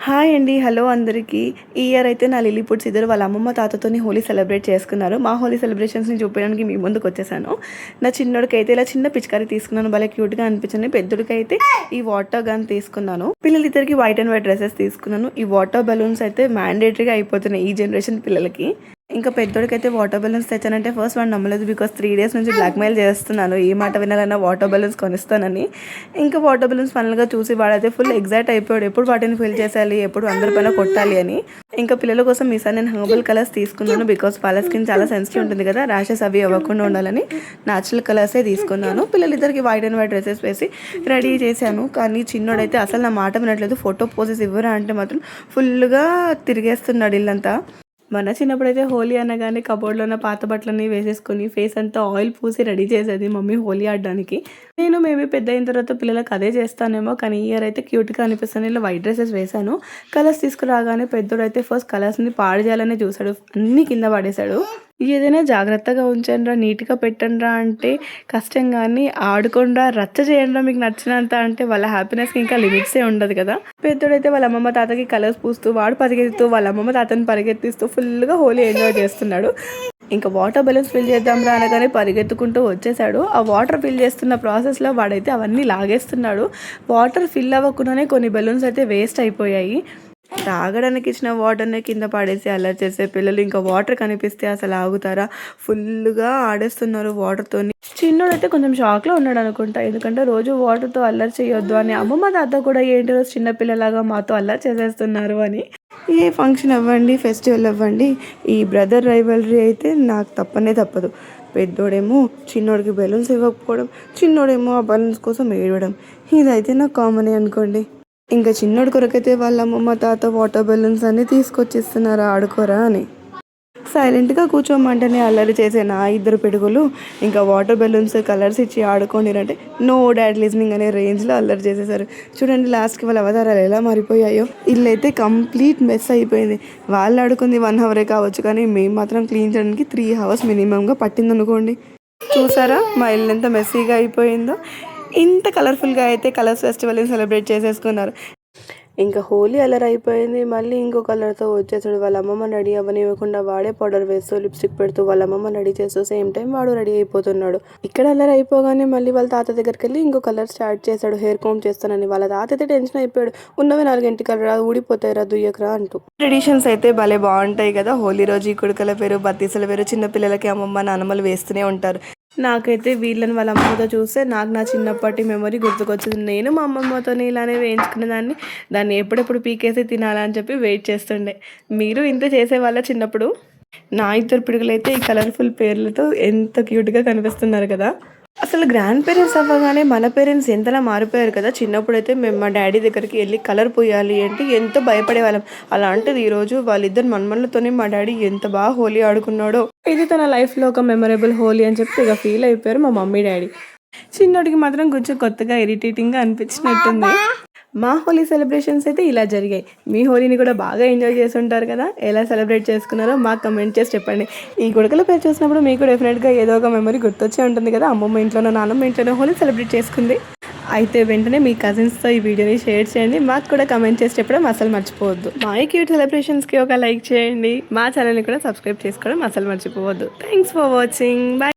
Hi అండి. Hello అందరికీ. ఈ ఇయర్ అయితే నా లిల్లీపుట్స్ ఇద్దరు వాళ్ళ అమ్మమ్మ, తాతతోని హోలీ సెలబ్రేట్ చేసుకున్నారు. మా హోలీ సెలబ్రేషన్స్‌ని చూపించడానికి మీ ముందుకొచ్చేసాను. నా చిన్నోడికైతే ఇలా చిన్న పిచికారీ తీసుకున్నాను. భలే క్యూట్‌గా అనిపించింది. పెద్దోడికైతే ఈ వాటర్ గన్ తీసుకున్నాను. పిల్లలిద్దరికీ వైట్ అండ్ వైట్ డ్రెసెస్ తీసుకున్నాను. ఈ వాటర్ బెలూన్స్ అయితే మ్యాండేటరీగా అయిపోతున్నాయి ఈ జనరేషన్ పిల్లలకి. ఇంకా పెద్దోడికైతే వాటర్ బెలూన్స్ తెచ్చానంటే ఫస్ట్ వాడు నమ్మలేదు. బికాస్ 3 days నుంచి బ్లాక్మెయిల్ చేస్తున్నాను, ఏ మాట వినాలన్నా వాటర్ బెలూన్స్ కొనిస్తానని. ఇంకా వాటర్ బెలూన్స్ ఫైనల్గా చూసి వాడైతే ఫుల్ ఎగ్జైట్ అయిపోయాడు. ఎప్పుడు వాటిని ఫిల్ చేసేయాలి, ఎప్పుడు అందరిపైన కొట్టాలి అని. ఇంకా పిల్లల కోసం ఈసారి నేను హర్బల్ కలర్స్ తీసుకున్నాను. బికాస్ వాళ్ళ స్కిన్ చాలా సెన్సిటివ్ ఉంటుంది కదా, ర్యాషెస్ అవి అవ్వకుండా ఉండాలని న్యాచురల్ కలర్సే తీసుకున్నాను. పిల్లలిద్దరికి వైట్ అండ్ వైట్ డ్రెస్సెస్ వేసి రెడీ చేశాను. కానీ చిన్నోడైతే అసలు నా మాట వినట్లేదు. ఫోటో పోజెస్ ఇవ్వరా అంటే మాత్రం ఫుల్గా తిరిగేస్తున్నాడు ఇల్లంతా. మన చిన్నప్పుడైతే హోలీ అనగానే కబోర్డ్లో ఉన్న పాత బట్టలన్నీ వేసేసుకొని ఫేస్ అంతా ఆయిల్ పూసి రెడీ చేసేది మమ్మీ హోలీ ఆడడానికి. నేను మేబీ పెద్ద అయిన తర్వాత పిల్లలకు అదే చేస్తానేమో, కానీ ఈ ఇయర్ అయితే క్యూట్గా అనిపిస్తుంది. ఇలా వైట్ డ్రెస్సెస్ వేశాను. కలర్స్ తీసుకురాగానే పెద్దోడైతే ఫస్ట్ కలర్స్ని పాడు చేయాలనే చూశాడు, అన్నీ కింద పడేశాడు. ఏదైనా జాగ్రత్తగా ఉంచండిరా, నీట్గా పెట్టండిరా అంటే కష్టం, కానీ ఆడుకుండా రచ్చ చేయండిరా మీకు నచ్చినంత అంటే వాళ్ళ హ్యాపీనెస్కి ఇంకా లిమిట్సే ఉండదు కదా. పెద్దోడైతే వాళ్ళ అమ్మమ్మ తాతకి కలర్స్ పూస్తూ, వాడు పరిగెత్తుతూ వాళ్ళ అమ్మమ్మ తాతని పరిగెత్తిస్తూ ఫుల్గా హోలీ ఎంజాయ్ చేస్తున్నాడు. ఇంకా వాటర్ బెలూన్స్ ఫిల్ చేద్దాం రా అనగానే పరిగెత్తుకుంటూ వచ్చేసాడు. ఆ వాటర్ ఫిల్ చేస్తున్న ప్రాసెస్లో వాడైతే అవన్నీ లాగేస్తున్నాడు. వాటర్ ఫిల్ అవ్వకుండానే కొన్ని బెలూన్స్ అయితే వేస్ట్ అయిపోయాయి. తాగడానికి ఇచ్చిన వాటర్నే కింద పడేసి అల్లరి చేసే పిల్లలు ఇంకా వాటర్ కనిపిస్తే అసలు ఆగుతారా? ఫుల్గా ఆడేస్తున్నారు వాటర్తోని. చిన్నోడైతే కొంచెం షాక్లో ఉన్నాడు అనుకుంటా, ఎందుకంటే రోజు వాటర్తో అల్లరి చేయొద్దు అని. అమ్మమ్మ తాత కూడా ఏంటి రోజు చిన్నపిల్లలాగా మాతో అల్లరి చేసేస్తున్నారు అని. ఏ ఫంక్షన్ అవ్వండి, ఫెస్టివల్ అవ్వండి, ఈ బ్రదర్ రైవలరీ అయితే నాకు తప్పదు. పెద్దోడేమో చిన్నోడికి బెలూన్స్ ఇవ్వకపోవడం, చిన్నోడేమో ఆ బెలూన్స్ కోసం ఏడవడం, ఇదైతే నాకు కామనే అనుకోండి. ఇంకా చిన్నోడి కొరకైతే వాళ్ళ అమ్మమ్మ తాత వాటర్ బెలూన్స్ అన్నీ తీసుకొచ్చిస్తున్నారు ఆడుకోరా అని. సైలెంట్గా కూర్చోమంటేనే అల్లరి చేసే నా ఇద్దరు పిడుగులు ఇంకా వాటర్ బెలూన్స్ కలర్స్ ఇచ్చి ఆడుకోండిరంటే నో డాడ్ లిజనింగ్ అనే రేంజ్లో అల్లరి చేసేసారు. చూడండి లాస్ట్కి వాళ్ళ అవతారాలు ఎలా మారిపోయాయో. ఇల్లైతే కంప్లీట్ మెస్ అయిపోయింది. వాళ్ళు ఆడుకుంది 1 hour కావచ్చు, కానీ మేము మాత్రం క్లీన్ చేయడానికి 3 hours మినిమంగా పట్టిందనుకోండి. చూసారా మా ఇల్లు ఎంత మెస్సీగా అయిపోయిందో. ఇంత కలర్ఫుల్గా అయితే కలర్స్ ఫెస్టివల్ని సెలబ్రేట్ చేసేసుకున్నారు. ఇంకా హోలీ అల్లరి అయిపోయింది. మళ్ళీ ఇంకో కలర్తో వచ్చేసాడు. వాళ్ళ అమ్మమ్మ రెడీ అవ్వనివ్వకుండా వాడే పౌడర్ వేస్తూ లిప్స్టిక్ పెడుతూ వాళ్ళ అమ్మమ్మ రెడీ చేస్తూ సేమ్ టైం వాడు రెడీ అయిపోతున్నాడు. ఇక్కడ అల్లరి అయిపోగానే మళ్ళీ వాళ్ళ తాత దగ్గరికి వెళ్ళి ఇంకో కలర్ స్టార్ట్ చేశాడు, హెయిర్ కోమ్ చేస్తానని. వాళ్ళ తాత అయితే టెన్షన్ అయిపోయాడు, ఉన్నవి 4 ఎంటికలరా ఊడిపోతాయిరా దుయ్యకరా అంటూ. ట్రెడిషన్స్ అయితే భలే బాగుంటాయి కదా. హోలీ రోజు ఈ కుడుకల పేరు, బత్తీసుల పేరు చిన్నపిల్లలకి అమ్మమ్మ నాన్నమ్మలు వేస్తూనే ఉంటారు. నాకైతే వీళ్ళని వాళ్ళ అమ్మమ్మతో చూస్తే నాకు నా చిన్నప్పటి మెమొరీ గుర్తుకొచ్చింది. నేను మా అమ్మమ్మతో ఇలానే వేయించుకునే దాన్ని ఎప్పుడెప్పుడు పీకేసి తినాలని చెప్పి వెయిట్ చేస్తుండే. మీరు ఇంత చేసేవాళ్ళ చిన్నప్పుడు? నా ఇద్దరు పిడుగులైతే ఈ కలర్ఫుల్ పేర్లతో ఎంత క్యూట్గా కనిపిస్తున్నారు కదా. అసలు గ్రాండ్ పేరెంట్స్ అవ్వగానే మన పేరెంట్స్ ఎంతలా మారిపోయారు కదా. చిన్నప్పుడు అయితే మేము మా డాడీ దగ్గరికి వెళ్ళి కలర్ పోయాలి అంటే ఎంతో భయపడేవాళ్ళం. అలాంటిది ఈరోజు వాళ్ళిద్దరు మన్మన్లతోనే మా డాడీ ఎంత బాగా హోలీ ఆడుకున్నాడో. ఇది తన లైఫ్లో ఒక మెమరబుల్ హోలీ అని చెప్పి ఇక ఫీల్ అయిపోయారు మా మమ్మీ డాడీ. చిన్నోడికి మాత్రం కొంచెం కొత్తగా ఇరిటేటింగ్గా అనిపించినట్టుంది. మా హోలీ సెలబ్రేషన్స్ అయితే ఇలా జరిగాయి. మీ హోలీని కూడా బాగా ఎంజాయ్ చేసి ఉంటారు కదా. ఎలా సెలబ్రేట్ చేసుకున్నారో మాకు కమెంట్ చేసి చెప్పండి. ఈ కొడుకుల పేరు చూసినప్పుడు మీకు డెఫినెట్గా ఏదో ఒక మెమరీ గుర్తొచ్చే ఉంటుంది కదా. అమ్మమ్మ ఇంట్లోనో నాన్నమ్మ ఇంట్లోనో హోలీ సెలబ్రేట్ చేసుకుంది. అయితే వెంటనే మీ కజిన్స్తో ఈ వీడియోని షేర్ చేయండి. మాకు కూడా కమెంట్ చేసి చెప్పడం అసలు మర్చిపోవద్దు. మా ఈ క్యూట్ సెలబ్రేషన్స్కి ఒక లైక్ చేయండి. మా ఛానల్ని కూడా సబ్స్క్రైబ్ చేసుకోవడం అసలు మర్చిపోవద్దు. Thanks for watching. బాయ్.